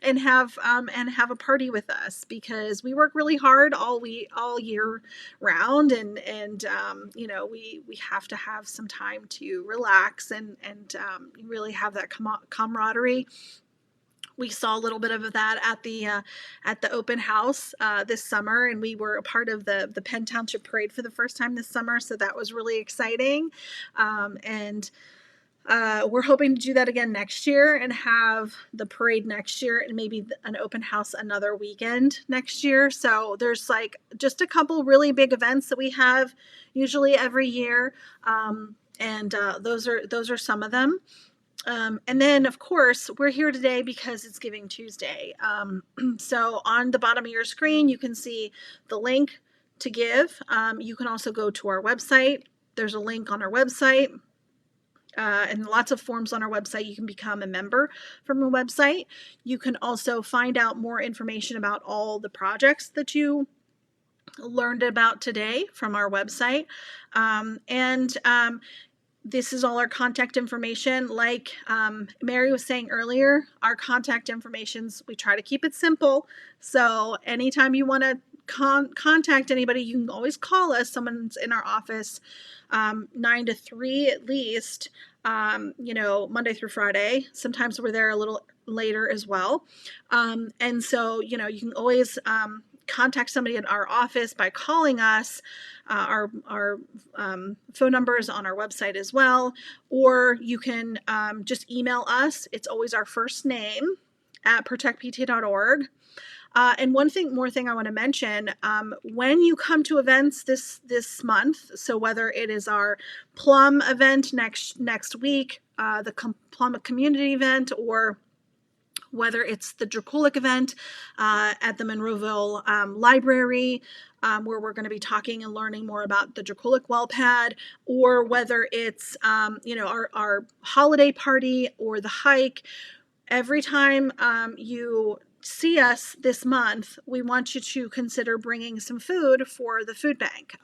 and have a party with us, because we work really hard all year round, and we have to have some time to relax and really have that camaraderie. We saw a little bit of that at the open house this summer, and we were a part of the Penn Township Parade for the first time this summer, so that was really exciting. And we're hoping to do that again next year and have the parade next year and maybe an open house another weekend next year. So there's like just a couple really big events that we have usually every year. And those are some of them. And then, of course, we're here today because it's Giving Tuesday. So on the bottom of your screen, you can see the link to give. You can also go to our website. There's a link on our website. And lots of forms on our website. You can become a member from a website. You can also find out more information about all the projects that you learned about today from our website. This is all our contact information. Like Mary was saying earlier, our contact informations, we try to keep it simple. So anytime you want to contact anybody, you can always call us. Someone's in our office 9 to 3 at least, Monday through Friday. Sometimes we're there a little later as well. And so, you can always contact somebody in our office by calling us. Our phone number is on our website as well. Or you can just email us. It's always our first name at protectpt.org. And one more thing I want to mention, when you come to events this month, so whether it is our Plum event next week, the Plum community event, or whether it's the Draculic event at the Monroeville Library, where we're going to be talking and learning more about the Draculic well pad, or whether it's our holiday party or the hike, every time you see us this month, we want you to consider bringing some food for the food bank.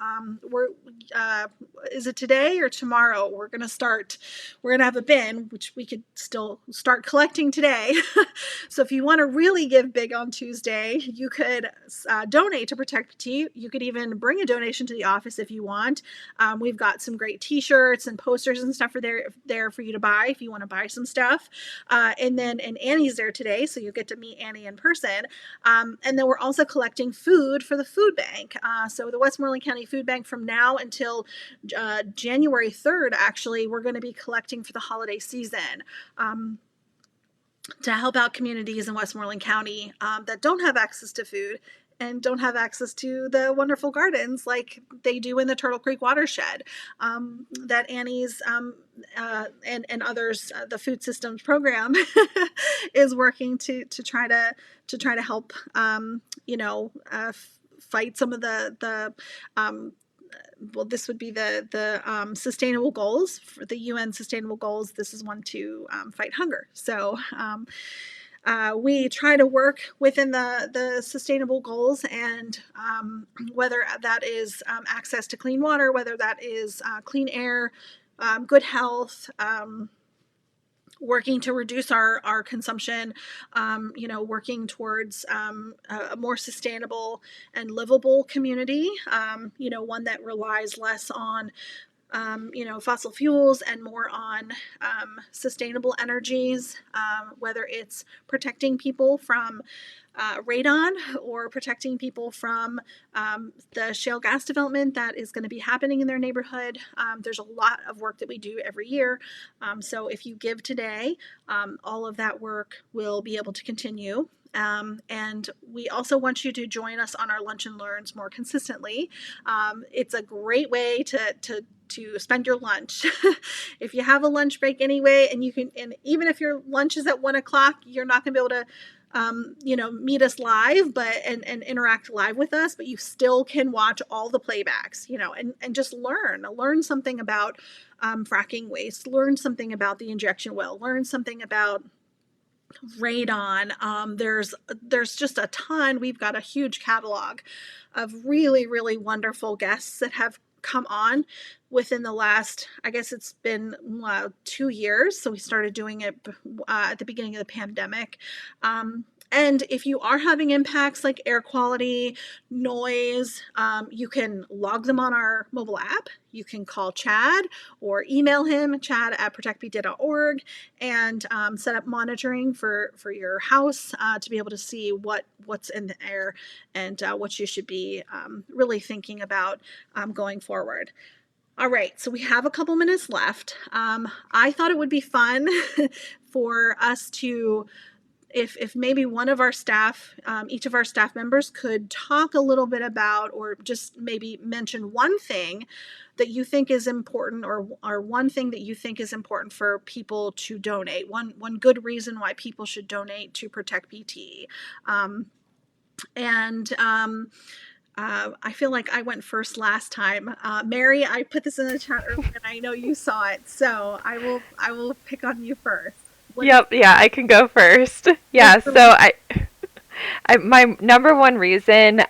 Is it today or tomorrow? We're going to have a bin, which we could still start collecting today. So if you want to really give big on Tuesday, you could donate to Protect PT. You could even bring a donation to the office if you want. We've got some great t-shirts and posters and stuff there for you to buy if you want to buy some stuff. And Annie's there today, so you get to meet Annie in person. And then we're also collecting food for the food bank. So the Westmoreland County Food Bank, from now until January 3rd, actually, we're going to be collecting for the holiday season. To help out communities in Westmoreland County that don't have access to food. and don't have access to the wonderful gardens like they do in the Turtle Creek watershed, that Annie's and others, the food systems program is working to try to help, fight some of the well, this would be the sustainable goals for the UN sustainable goals. This is one to fight hunger. So we try to work within the sustainable goals, and whether that is access to clean water, whether that is clean air, good health. Working to reduce our consumption, working towards a more sustainable and livable community, one that relies less on fossil fuels and more on sustainable energies, whether it's protecting people from radon or protecting people from the shale gas development that is going to be happening in their neighborhood. There's a lot of work that we do every year. So if you give today, all of that work will be able to continue. And we also want you to join us on our lunch and learns more consistently. It's a great way to spend your lunch. If you have a lunch break anyway, and even if your lunch is at 1 o'clock, you're not going to be able to meet us live, and interact live with us, but you still can watch all the playbacks, and just learn something about fracking waste, learn something about the injection well, learn something about radon. There's just a ton. We've got a huge catalog of really, really wonderful guests that have come on within the last, I guess it's been 2 years. So we started doing it at the beginning of the pandemic. And if you are having impacts like air quality, noise, you can log them on our mobile app. You can call Chad or email him, chad@protectpt.org, and set up monitoring for your house to be able to see what's in the air, and what you should be really thinking about going forward. All right, so we have a couple minutes left. I thought it would be fun for us to, if maybe one of our staff, each of our staff members could talk a little bit about, or just maybe mention one thing that you think is important, or one thing that you think is important for people to donate. One good reason why people should donate to Protect PT. And I feel like I went first last time. Mary, I put this in the chat earlier, and I know you saw it, so I will pick on you first. Yep, yeah, I can go first. Yeah, so my number one reason,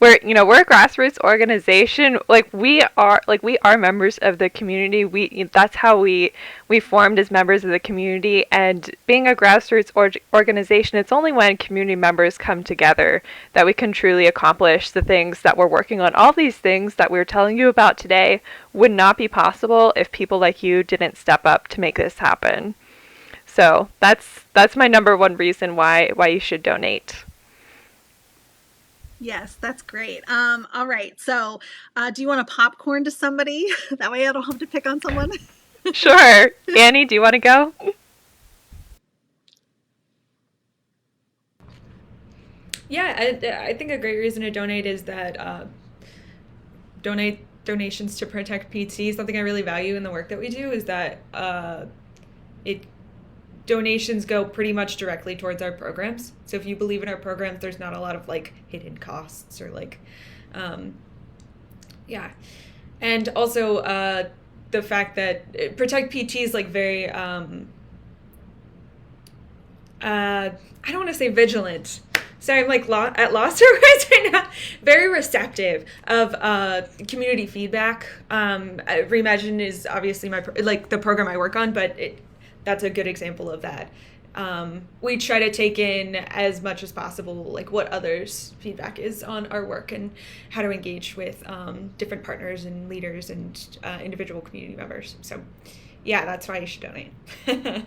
we're a grassroots organization. We are members of the community. That's how we formed as members of the community. And being a grassroots organization, it's only when community members come together that we can truly accomplish the things that we're working on. All these things that we're telling you about today would not be possible if people like you didn't step up to make this happen. So that's my number one reason why you should donate. Yes, that's great. All right. So, do you want to popcorn to somebody? That way I don't have to pick on someone. Sure. Annie, do you want to go? Yeah, I think a great reason to donate is that donations to Protect PT. Something I really value in the work that we do is that it donations go pretty much directly towards our programs. So if you believe in our programs, there's not a lot of hidden costs or yeah. And also the fact that Protect PT is very I don't want to say vigilant. Sorry, I'm at loss for words right now. Very receptive of community feedback. Reimagined is obviously the program I work on, but that's a good example of that. We try to take in as much as possible what others' feedback is on our work and how to engage with different partners and leaders and individual community members. So yeah, that's why you should donate. I'm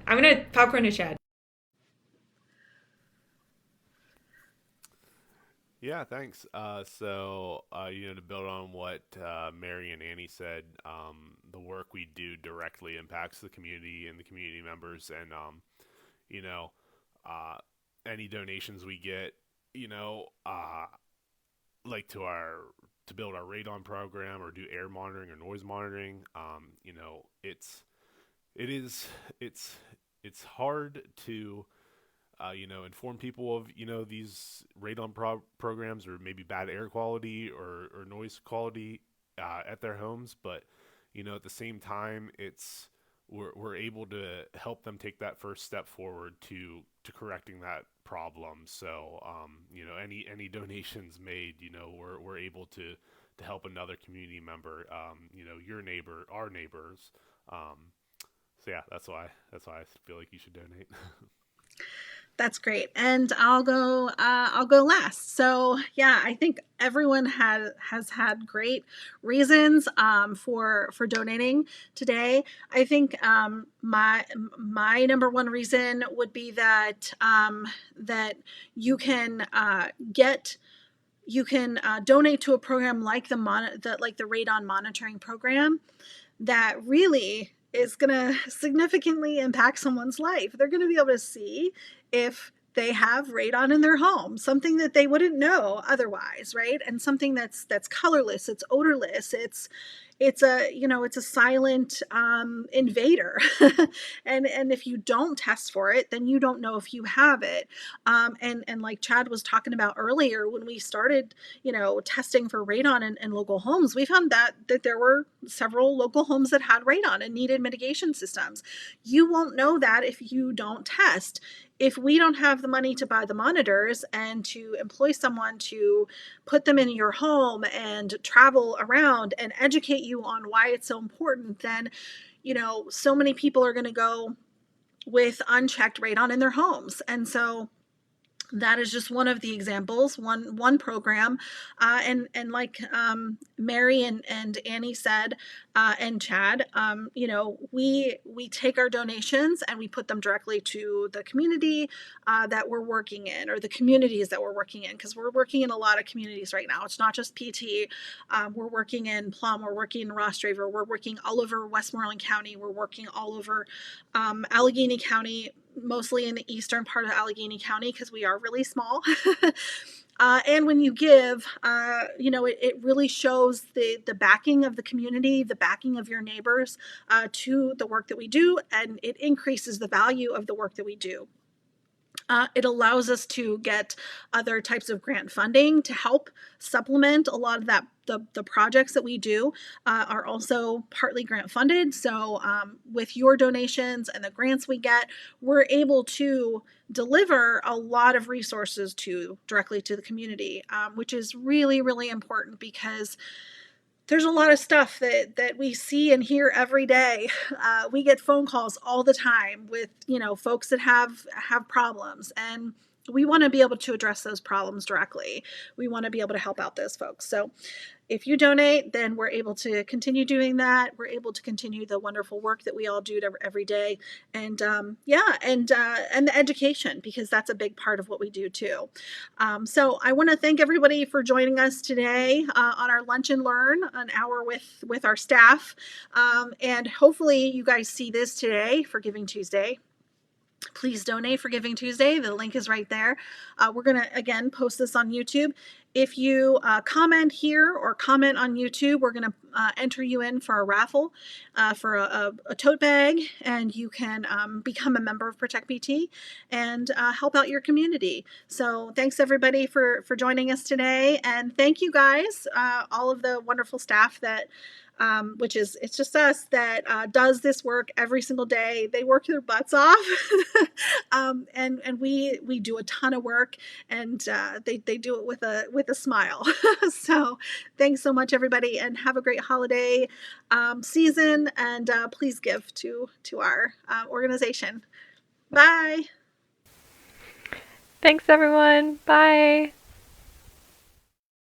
gonna popcorn to Chad. Yeah, thanks. To build on what Mary and Annie said, the work we do directly impacts the community and the community members, and you know, any donations we get you know, like to build our radon program or do air monitoring or noise monitoring. It is it's it's hard to inform people of these programs or maybe bad air quality or noise quality at their homes, but at the same time, we're able to help them take that first step forward to correcting that problem. So any donations made, we're able to help another community member, your neighbor, our neighbors. So yeah, that's why I feel like you should donate. That's great. And I'll go last. So yeah, I think everyone has had great reasons for donating today. I think my number one reason would be that that you can get you can donate to a program like the radon monitoring program that really is going to significantly impact someone's life. They're going to be able to see if they have radon in their home, something that they wouldn't know otherwise, right? And something that's colorless, it's odorless, it's a silent invader. And if you don't test for it, then you don't know if you have it. And like Chad was talking about earlier, when we started testing for radon in local homes, we found that there were several local homes that had radon and needed mitigation systems. You won't know that if you don't test. If we don't have the money to buy the monitors and to employ someone to put them in your home and travel around and educate you on why it's so important, then so many people are going to go with unchecked radon in their homes. And so that is just one of the examples, one program, and like Mary and Annie said, and Chad, we take our donations and we put them directly to the community that we're working in, or the communities that we're working in, because we're working in a lot of communities right now. It's not just PT. We're working in Plum, we're working in Ross Draver, we're working all over Westmoreland County, we're working all over Allegheny County, mostly in the eastern part of Allegheny County because we are really small. And when you give, it really shows the backing of the community, the backing of your neighbors to the work that we do, and it increases the value of the work that we do. It allows us to get other types of grant funding to help supplement a lot of that. The projects that we do are also partly grant funded. So with your donations and the grants we get, we're able to deliver a lot of resources directly to the community, which is really, really important because there's a lot of stuff that we see and hear every day. We get phone calls all the time with folks that have problems, and we want to be able to address those problems directly. We want to be able to help out those folks. So if you donate, then we're able to continue doing that. We're able to continue the wonderful work that we all do every day, and and the education, because that's a big part of what we do too. So I want to thank everybody for joining us today on our Lunch and Learn, an hour with our staff, and hopefully you guys see this today for Giving Tuesday. Please donate for Giving Tuesday. The link is right there. We're going to, again, post this on YouTube. If you comment here or comment on YouTube, we're going to enter you in for a raffle for a tote bag, and you can become a member of Protect PT and help out your community. So thanks, everybody, for joining us today. And thank you, guys, all of the wonderful staff that it's just us that does this work every single day. They work their butts off, and we do a ton of work, and they do it with a smile. So thanks so much, everybody, and have a great holiday season. And please give to our organization. Bye. Thanks, everyone. Bye.